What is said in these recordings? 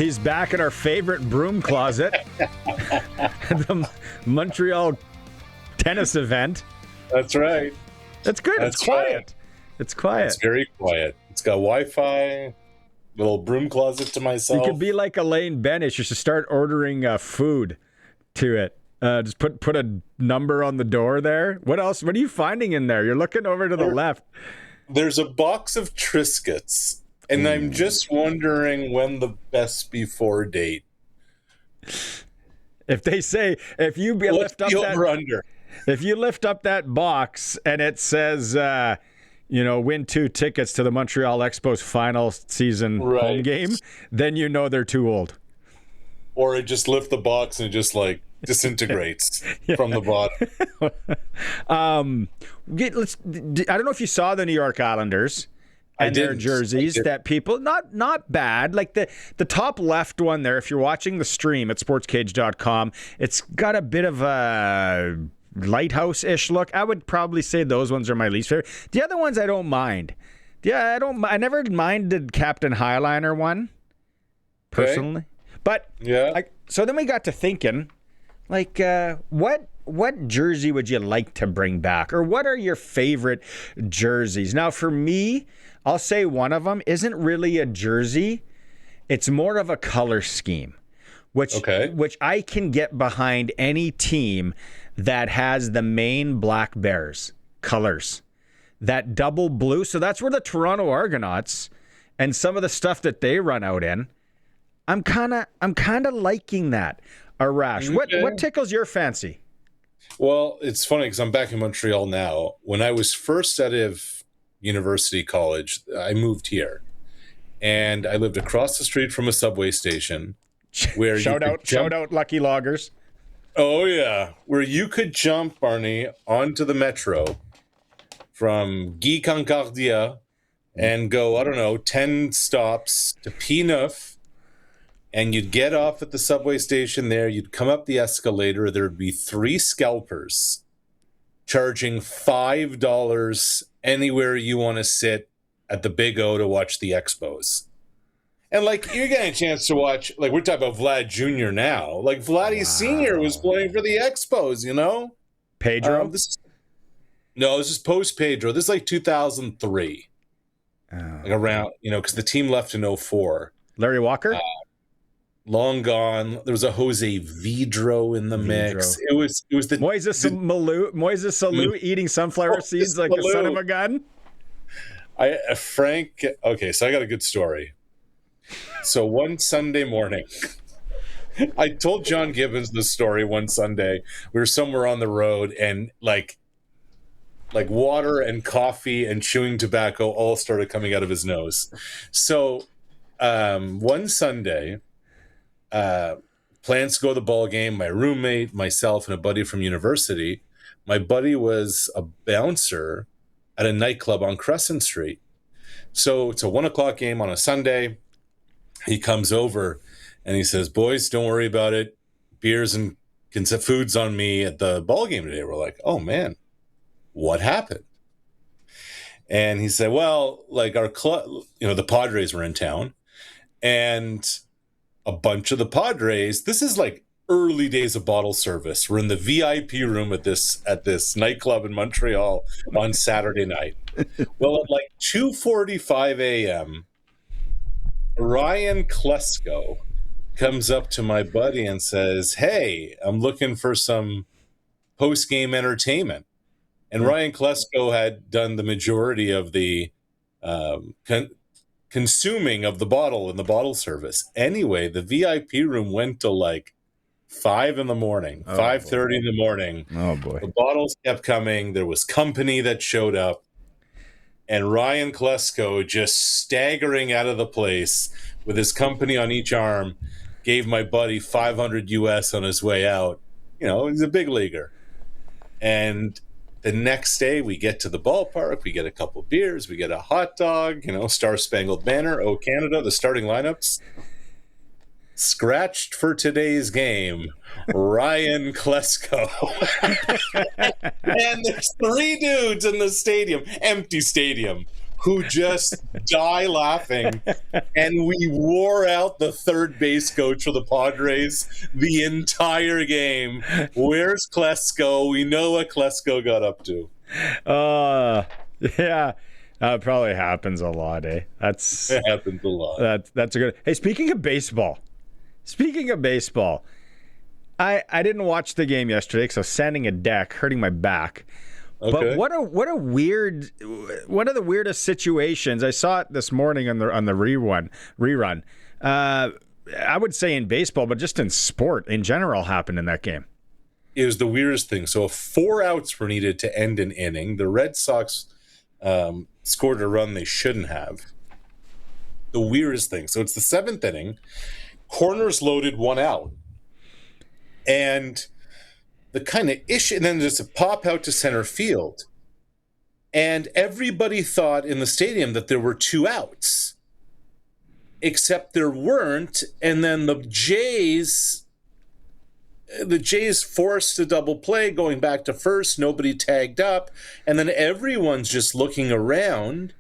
He's back in our favorite broom closet, the Montreal tennis event. That's right. That's good. It's quiet. Right. It's quiet. It's very quiet. It's got Wi-Fi, little broom closet to myself. You could be like Elaine Benish. You should start ordering food to it. Just put a number on the door there. What else? What are you finding in there? You're looking over to the left. There's a box of Triscuits, and I'm just wondering when the best before date. If they say, if you lift up that under. If you lift up that box and it says, win 2 tickets to the Montreal Expos final season home game, then you know they're too old. Or it just lift the box and it just like disintegrates from the bottom. I don't know if you saw the New York Islanders and their jerseys that people not bad. Like the top left one there, if you're watching the stream at sportscage.com, it's got a bit of a lighthouse-ish look. I would probably say those ones are my least favorite. The other ones I don't mind. Yeah, I never minded Captain Highliner one personally. Okay. But so then we got to thinking, like, what jersey would you like to bring back? Or what are your favorite jerseys? Now, for me, I'll say one of them isn't really a jersey. It's more of a color scheme, which I can get behind any team that has the Maine Black Bears colors, that double blue. So that's where the Toronto Argonauts and some of the stuff that they run out in. I'm kind of liking that. Arash, what tickles your fancy? Well, it's funny because I'm back in Montreal now. When I was first out of university college, I moved here, and I lived across the street from a subway station. Where shout out Lucky Loggers. Oh yeah, where you could jump, Barney, onto the metro from Guy Concordia and go 10 stops to P9. And you'd get off at the subway station there. You'd come up the escalator. There would be 3 scalpers charging $5 anywhere you want to sit at the Big O to watch the Expos. And, like, you're getting a chance to watch, like, we're talking about Vlad Jr. now. Like, Vladdy Sr. was playing for the Expos, you know? Pedro? This is post-Pedro. This is like 2003. Like around, because the team left in 2004. Larry Walker? Long gone. There was a Jose Vidro in the mix. It was the Moises Salou eating sunflower seeds like a son of a gun. Frank. Okay, so I got a good story. So one Sunday morning, I told John Gibbons this story one Sunday. We were somewhere on the road, and like water and coffee and chewing tobacco all started coming out of his nose. So one Sunday, plans to go to the ball game. My roommate, myself, and a buddy from university. My buddy was a bouncer at a nightclub on Crescent Street. So it's a 1:00 game on a Sunday. He comes over and he says, "Boys, don't worry about it. Beers and food's on me at the ball game today." We're like, "Oh man, what happened?" And he said, "Well, like our club, the Padres were in town, and a bunch of the Padres, this is like early days of bottle service. We're in the VIP room at this nightclub in Montreal on Saturday night. Well, at like 2:45 a.m., Ryan Klesko comes up to my buddy and says, "Hey, I'm looking for some post-game entertainment." And Ryan Klesko had done the majority of the consuming of the bottle and the bottle service. Anyway, the VIP room went till like 5 in the morning, 5:30 in the morning. Oh boy. The bottles kept coming. There was company that showed up, and Ryan Klesko, just staggering out of the place with his company on each arm, gave my buddy $500 US on his way out. He's a big leaguer. And the next day, we get to the ballpark, we get a couple beers, we get a hot dog, Star Spangled Banner, Oh Canada, the starting lineups. Scratched for today's game, Ryan Klesko. And there's 3 dudes in the stadium, empty stadium, who just die laughing. And we wore out the third base coach for the Padres the entire game. Where's Klesko? We know what Klesko got up to. Yeah. That probably happens a lot, eh? It happens a lot. That's a good. Hey, speaking of baseball, I didn't watch the game yesterday because I was sanding a deck, hurting my back. Okay. But one of the weirdest situations I saw it this morning on the rerun. I would say in baseball, but just in sport in general, happened in that game. It was the weirdest thing. So 4 outs were needed to end an inning. The Red Sox scored a run they shouldn't have. The weirdest thing. So it's the 7th inning. Corners loaded, 1 out. And the kind of issue, and then there's a pop out to center field. And everybody thought in the stadium that there were 2 outs. Except there weren't. And then the Jays forced a double play going back to first. Nobody tagged up. And then everyone's just looking around,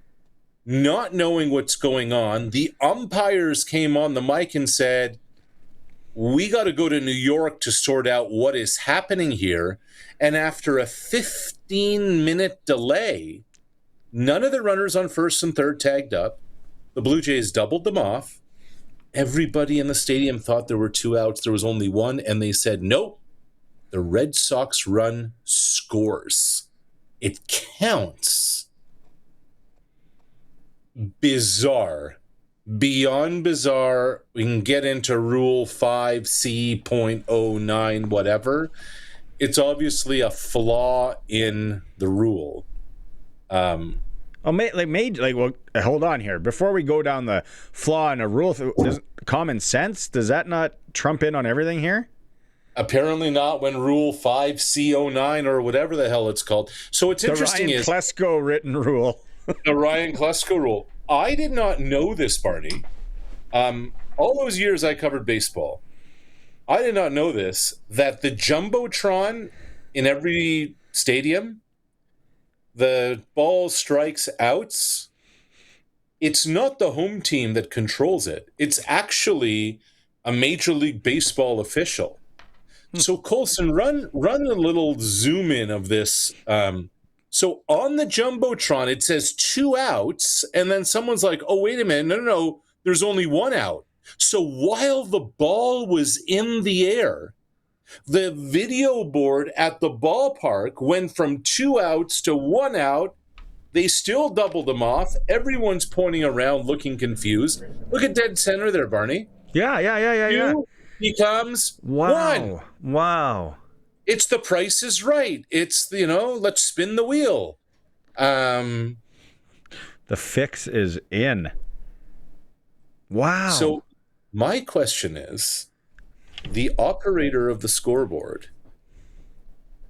not knowing what's going on. The umpires came on the mic and said, we got to go to New York to sort out what is happening here. And after a 15-minute delay, none of the runners on first and third tagged up. The Blue Jays doubled them off. Everybody in the stadium thought there were 2 outs. There was only 1, and they said, nope, the Red Sox run scores. It counts. Bizarre. Beyond bizarre. We can get into Rule 5C.09, whatever. It's obviously a flaw in the rule. Well, hold on here. Before we go down the flaw in a rule, common sense, does that not trump in on everything here? Apparently not when Rule 5C09 or whatever the hell it's called. So what's interesting is... The Ryan Klesko written rule. The Ryan Klesko rule. I did not know this, Barney. All those years I covered baseball, I did not know this, that the Jumbotron in every stadium, the ball strikes outs, it's not the home team that controls it. It's actually a Major League Baseball official. So Colson, run a little zoom in of this. So on the Jumbotron, it says 2 outs, and then someone's like, oh, wait a minute, no, there's only 1 out. So while the ball was in the air, the video board at the ballpark went from 2 outs to 1 out. They still doubled them off. Everyone's pointing around looking confused. Look at dead center there, Barney. Yeah. 2 becomes 1. Wow. It's The Price is Right. It's, let's spin the wheel. The fix is in. Wow. So my question is, the operator of the scoreboard,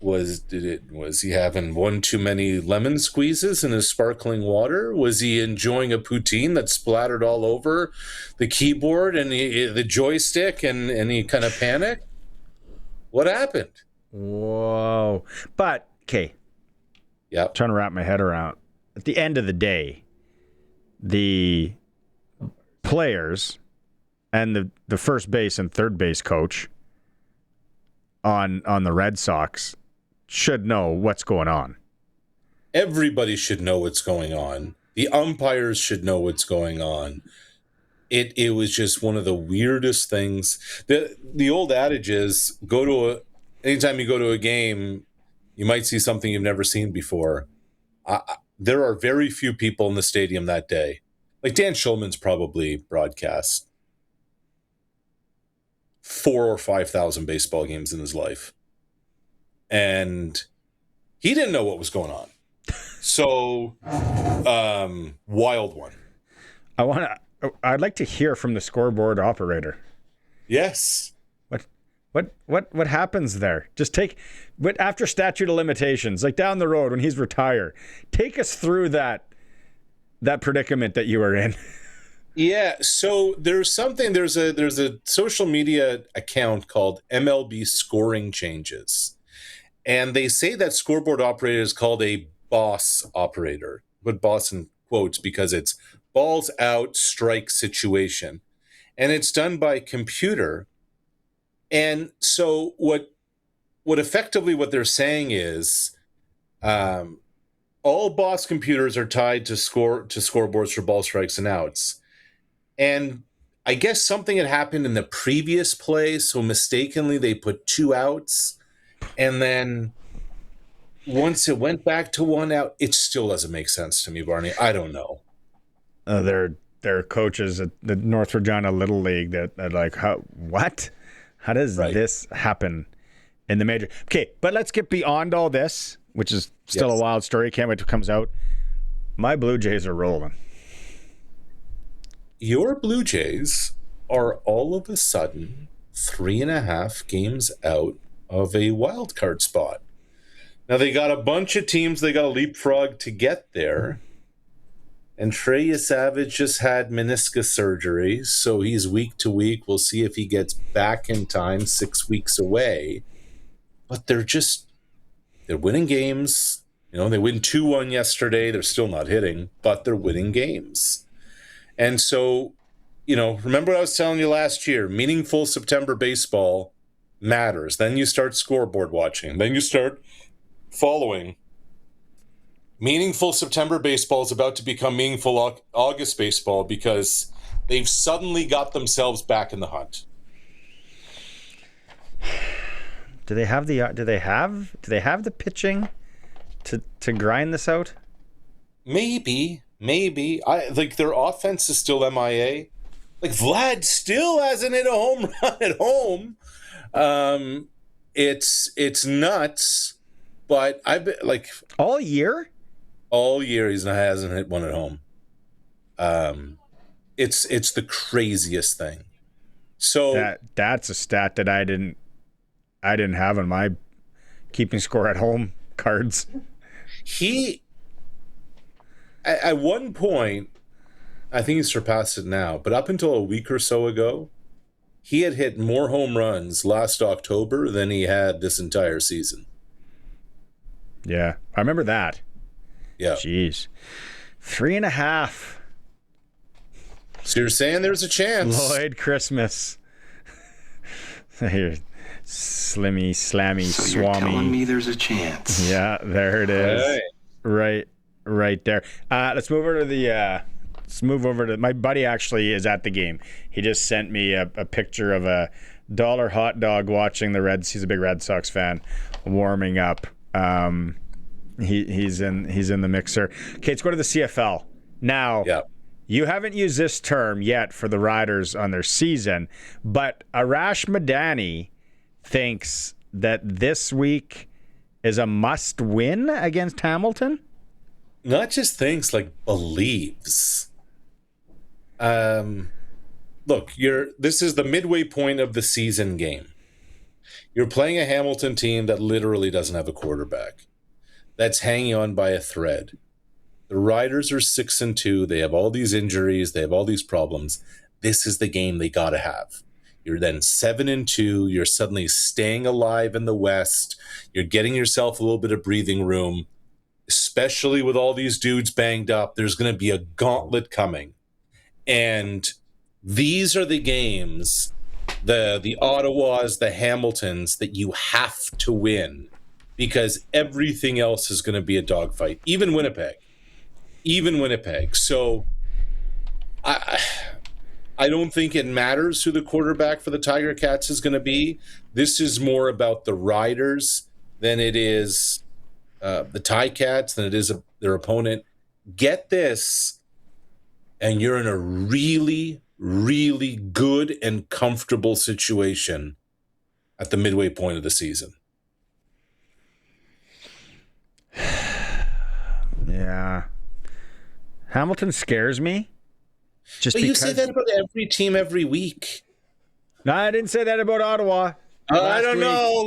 was he having one too many lemon squeezes in his sparkling water? Was he enjoying a poutine that splattered all over the keyboard and the joystick and he kind of panicked? What happened? Whoa. But, okay. Yep. Trying to wrap my head around. At the end of the day, the players and the first base and third base coach on the Red Sox should know what's going on. Everybody should know what's going on. The umpires should know what's going on. It was just one of the weirdest things. The old adage is, anytime you go to a game, you might see something you've never seen before. There are very few people in the stadium that day. Like Dan Schulman's probably broadcast 4,000 or 5,000 baseball games in his life. And he didn't know what was going on. So, wild one. I'd like to hear from the scoreboard operator. Yes. What happens there? But after statute of limitations, like down the road when he's retired, take us through that predicament that you were in. Yeah, so there's a social media account called MLB Scoring Changes. And they say that scoreboard operator is called a boss operator. Put boss in quotes because it's balls out, strike situation. And it's done by computer. And so what effectively what they're saying is all boss computers are tied to scoreboards for ball strikes and outs. And I guess something had happened in the previous play, so mistakenly they put 2 outs, and then once it went back to 1 out, it still doesn't make sense to me, Barney. I don't know. There are coaches at the North Regina Little League that are like, what? How does this happen in the major? Okay, but let's get beyond all this, which is still a wild story. Can't wait till it comes out. My Blue Jays are rolling. Your Blue Jays are all of a sudden 3.5 games out of a wild card spot. Now, they got a bunch of teams they got to leapfrog to get there. And Trey Savage just had meniscus surgery, so he's week to week. We'll see if he gets back in time, 6 weeks away. But they're winning games. You know, they win 2-1 yesterday. They're still not hitting, but they're winning games. And so, you know, remember what I was telling you last year? Meaningful September baseball matters. Then you start scoreboard watching. Then you start following. Meaningful September baseball is about to become meaningful August baseball because they've suddenly got themselves back in the hunt. Do they have the pitching to grind this out? Maybe. I like their offense is still MIA. Like Vlad still hasn't hit a home run at home. It's nuts. But I've been like all year he hasn't hit one at home. It's the craziest thing. So that's a stat that I didn't have on my keeping score at home cards. He at one point, I think he surpassed it now, but up until a week or so ago, he had hit more home runs last October than he had this entire season. Yeah, I remember that. Yeah. Jeez. 3.5. So you're saying there's a chance. Lloyd Christmas. Here, Slimmy, Slammy, so Swami. You're telling me there's a chance. Yeah, there it is. Right there. Let's move over to my buddy. Actually, is at the game. He just sent me a picture of a dollar hot dog watching the Reds. He's a big Red Sox fan, warming up. He's in the mixer. Okay, let's go to the CFL now. Yeah. You haven't used this term yet for the Riders on their season, but Arash Madani thinks that this week is a must-win against Hamilton. Not just thinks, like believes. Look, this is the midway point of the season game. You're playing a Hamilton team that literally doesn't have a quarterback, that's hanging on by a thread. The Riders are 6-2. They have all these injuries. They have all these problems. This is the game they got to have. You're then 7-2. You're suddenly staying alive in the West. You're getting yourself a little bit of breathing room, especially with all these dudes banged up. There's going to be a gauntlet coming. And these are the games, the Ottawas, the Hamiltons, that you have to win because everything else is going to be a dogfight, even Winnipeg. So I don't think it matters who the quarterback for the Tiger Cats is going to be. This is more about the Riders than it is the Ticats, than it is their opponent. Get this, and you're in a really, really good and comfortable situation at the midway point of the season. Yeah. Hamilton scares me. But you say that about every team every week. No, I didn't say that about Ottawa. I don't know.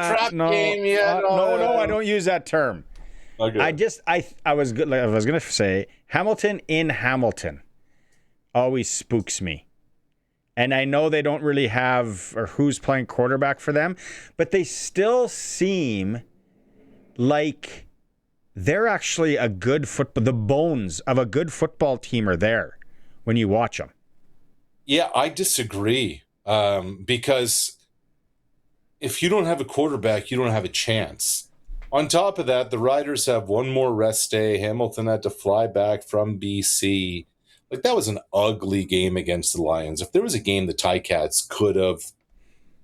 Trap game. Yeah. No, I don't use that term. Okay. I was good. I was gonna say Hamilton in Hamilton always spooks me, and I know they don't really have or who's playing quarterback for them, but they still seem like they're actually a good football. The bones of a good football team are there when you watch them. Yeah, I disagree. Because if you don't have a quarterback, you don't have a chance. On top of that, the Riders have one more rest day. Hamilton had to fly back from BC. Like, that was an ugly game against the Lions. If there was a game the Ticats could have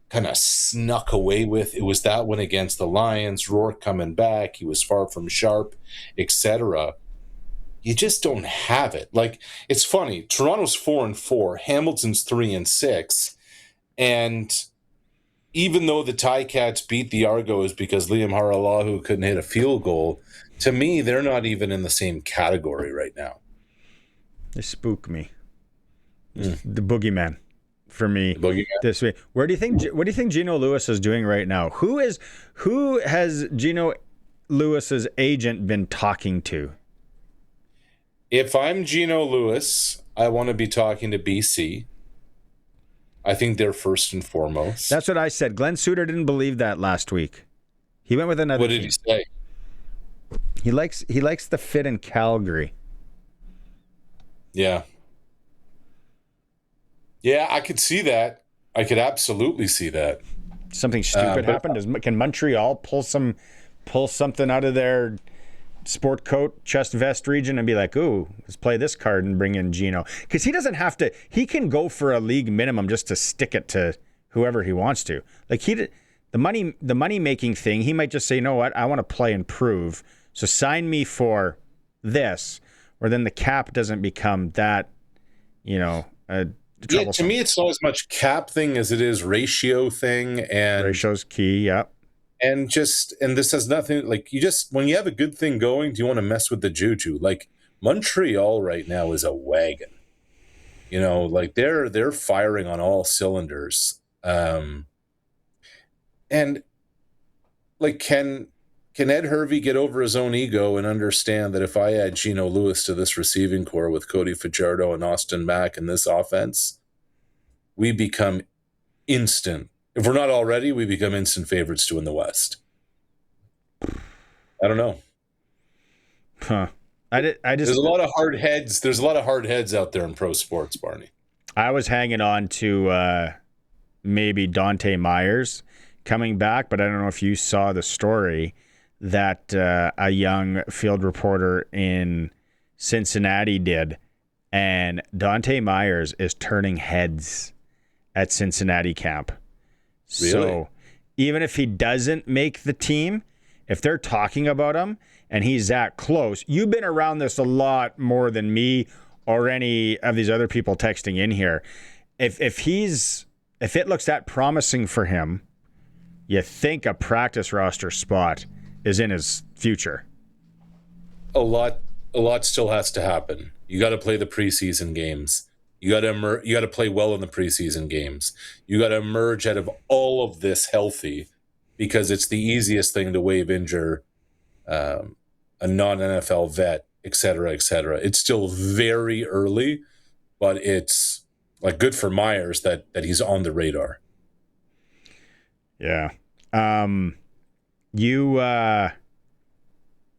kind of snuck away with, it was that one against the Lions. Rourke coming back. He was far from sharp, etc. You just don't have it. Like, it's funny. Toronto's 4-4. Hamilton's 3-6. And even though the Ticats beat the Argos because Liam Haralahu couldn't hit a field goal, to me, they're not even in the same category right now. They spook me. The boogeyman for me this week. What do you think Gino Lewis is doing right now? Who has Gino Lewis's agent been talking to? If I'm Gino Lewis, I want to be talking to BC. I think they're first and foremost. That's what I said. Glenn Suter didn't believe that last week. He went with another What did team. he say? He likes the fit in Calgary. Yeah. Yeah, I could see that. I could absolutely see that. Something stupid happened. Can Montreal pull something out of their sport coat, chest vest region and be like, ooh, let's play this card and bring in Gino? Because he doesn't have to. He can go for a league minimum just to stick it to whoever he wants to. Like, the money making thing, he might just say, you know what, I want to play and prove. So sign me for this, or then the cap doesn't become that, Yeah, to me, it's not as much cap thing as it is ratio thing. And ratio's key, yeah. And this has nothing, like, when you have a good thing going, do you want to mess with the juju? Like, Montreal right now is a wagon. Like, they're firing on all cylinders. And like, can Ed Hervey get over his own ego and understand that if I add Gino Lewis to this receiving core with Cody Fajardo and Austin Mack in this offense, we become instant. If we're not already, we become instant favorites to win the West. I don't know. Huh. There's a lot of hard heads. There's a lot of hard heads out there in pro sports, Barney. I was hanging on to maybe Dante Myers coming back, but I don't know if you saw the story that a young field reporter in Cincinnati did, and Dante Myers is turning heads at Cincinnati camp. Really? So even if he doesn't make the team, if they're talking about him and he's that close, you've been around this a lot more than me or any of these other people texting in here. If it looks that promising for him, you think a practice roster spot is in his future. A lot still has to happen. You got to play the preseason games. You got to play well in the preseason games. You got to emerge out of all of this healthy, because it's the easiest thing to waive injure a non-NFL vet, et cetera, et cetera. It's still very early, but it's like good for Myers that he's on the radar. Yeah.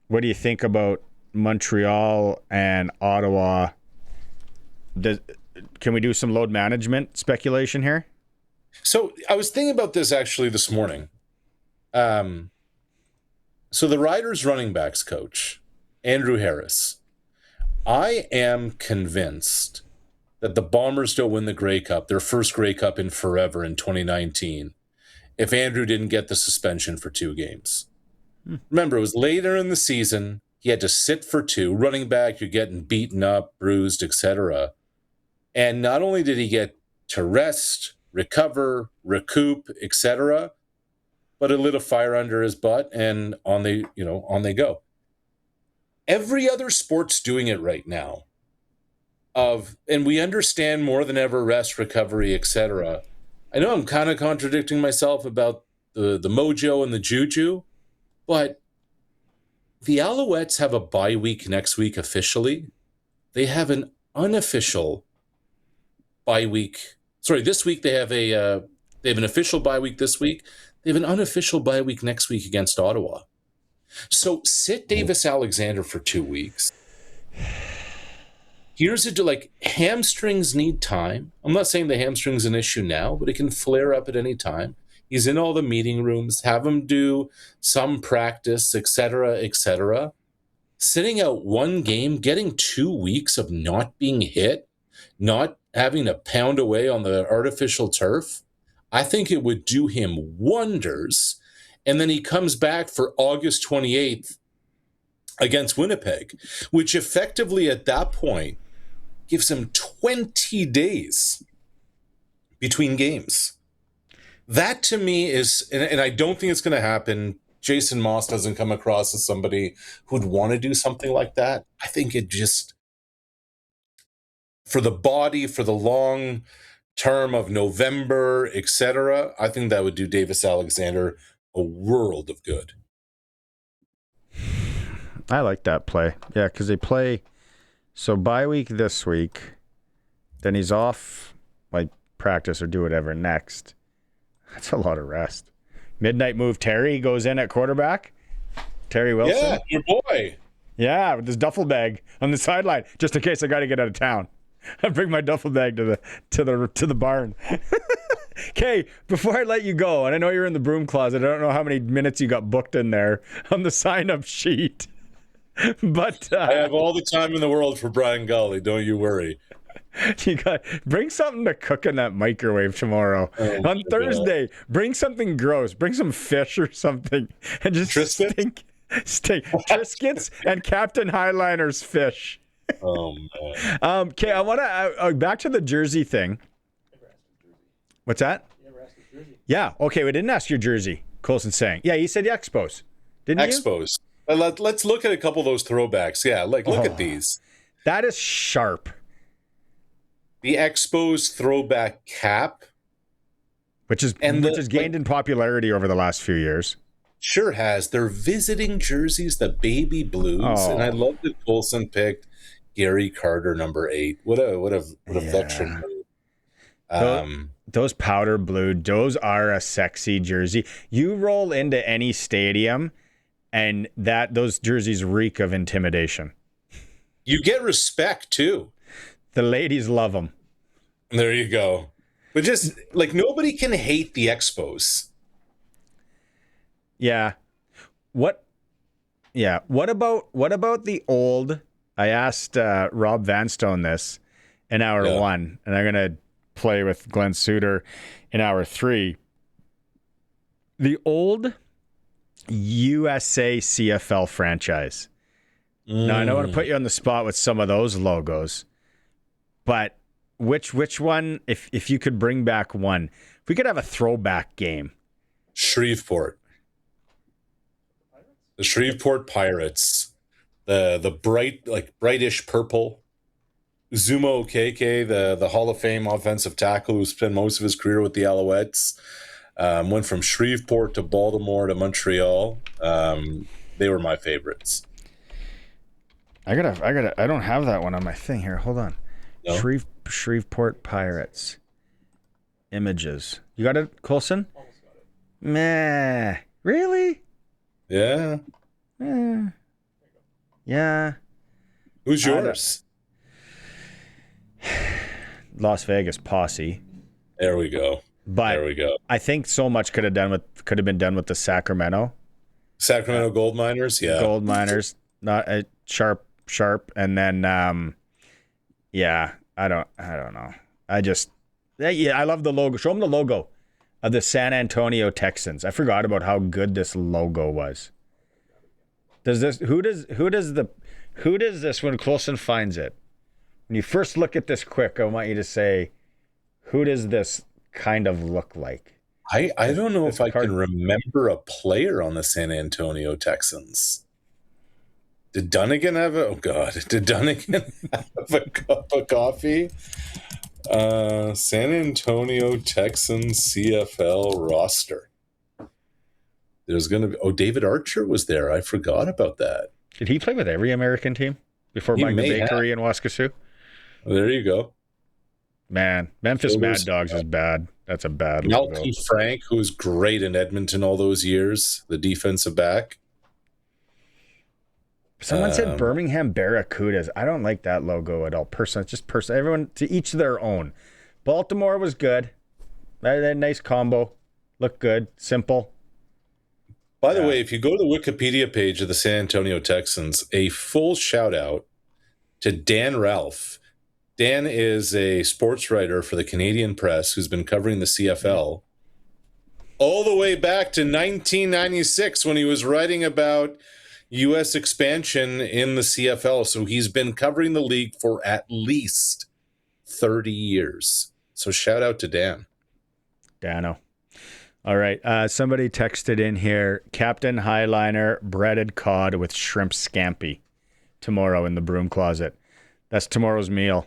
What do you think about Montreal and Ottawa? Can we do some load management speculation here? So I was thinking about this actually this morning. So the Riders running backs coach, Andrew Harris, I am convinced that the Bombers don't win the Grey Cup, their first Grey Cup in forever in 2019, if Andrew didn't get the suspension for 2 games. Remember, it was later in the season. He had to sit for 2. Running back, you're getting beaten up, bruised, etc. And not only did he get to rest, recover, recoup, etc., but it lit a fire under his butt, and on they go. Every other sport's doing it right now. And we understand more than ever rest, recovery, etc. I know I'm kind of contradicting myself about the mojo and the juju, but the Alouettes have a bye week next week officially. They have an unofficial bye week. Sorry, this week they have an official bye week this week. They have an unofficial bye week next week against Ottawa. So sit Davis Alexander for 2 weeks. Here's like hamstrings need time. I'm not saying the hamstring's an issue now, but it can flare up at any time. He's in all the meeting rooms. Have him do some practice, etc., etc. Sitting out one game, getting 2 weeks of not being hit, not having to pound away on the artificial turf, I think it would do him wonders. And then he comes back for August 28th against Winnipeg, which effectively at that point gives him 20 days between games. That to me is, and I don't think it's going to happen. Jason Moss doesn't come across as somebody who'd want to do something like that. I think it just, for the body, for the long term of November, etc., I think that would do Davis Alexander a world of good. I like that play. Yeah, because they play, so bye week this week, then he's off, like practice or do whatever next. That's a lot of rest. Midnight move Terry goes in at quarterback. Terry Wilson. Yeah, your boy. Yeah, with his duffel bag on the sideline, just in case I got to get out of town. I bring my duffel bag to the barn. Okay, before I let you go, and I know you're in the broom closet, I don't know how many minutes you got booked in there on the sign-up sheet. But I have all the time in the world for Brian Gully. Don't you worry. You got bring something to cook in that microwave tomorrow. On Thursday, bring something gross. Bring some fish or something, and just stink Triscuits and Captain Highliner's fish. Oh man. Okay, I want to back to the jersey thing. What's that? You never asked your jersey. Yeah. Okay, we didn't ask your jersey. Colson's saying. Yeah, you said the Expos, didn't you? Expos. Let's look at a couple of those throwbacks. Yeah, look at these. That is sharp. The Expos throwback cap, which has gained in popularity over the last few years. Sure has. They're visiting jerseys, the baby blues, and I love that Colson picked Gary Carter number 8. What a veteran move. Those powder blue, those are a sexy jersey. You roll into any stadium, and those jerseys reek of intimidation. You get respect too. The ladies love them. There you go. But just like nobody can hate the Expos. Yeah. What about the old? I asked Rob Vanstone this in hour 1, and I'm gonna play with Glenn Suter in hour 3. The old USA CFL franchise. Now I don't want to put you on the spot with some of those logos, but which one? If you could bring back one, if we could have a throwback game. Shreveport. The Shreveport Pirates, the brightish purple. Zuma Okeke, the Hall of Fame offensive tackle who spent most of his career with the Alouettes, went from Shreveport to Baltimore to Montreal. They were my favorites. I don't have that one on my thing here. Hold on. No? Shreveport Pirates images. You got it, Colson? Almost got it. Meh. Really? Yeah. Yeah. Who's yours? Las Vegas Posse. There we go. I think so much could have been done with the Sacramento Gold Miners. Yeah. Gold Miners. Not a sharp, and then I don't know. I love the logo. Show them the logo of the San Antonio Texans. I forgot about how good this logo was. Who does this when Colson finds it? When you first look at this quick, I want you to say, who does this kind of look like? I don't know if I can remember a player on the San Antonio Texans. Did Dunnigan have a cup of coffee? San Antonio Texans CFL roster. There's going to be... David Archer was there. I forgot about that. Did he play with every American team before buying the bakery in Waskesiu? There you go. Man, Memphis Mad Dogs is bad. That's a bad logo. Malcolm Frank, who was great in Edmonton all those years, the defensive back. Someone said Birmingham Barracudas. I don't like that logo at all. Everyone to each their own. Baltimore was good. That nice combo. Looked good. Simple. By the way, if you go to the Wikipedia page of the San Antonio Texans, a full shout out to Dan Ralph. Dan is a sports writer for the Canadian Press who's been covering the CFL all the way back to 1996 when he was writing about U.S. expansion in the CFL. So he's been covering the league for at least 30 years. So shout out to Dan. Dano. All right. Somebody texted in here, Captain Highliner breaded cod with shrimp scampi tomorrow in the broom closet. That's tomorrow's meal.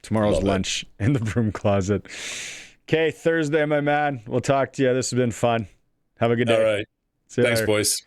Tomorrow's lunch in the broom closet. Okay, Thursday, my man. We'll talk to you. This has been fun. Have a good day. All right. Thanks, boys.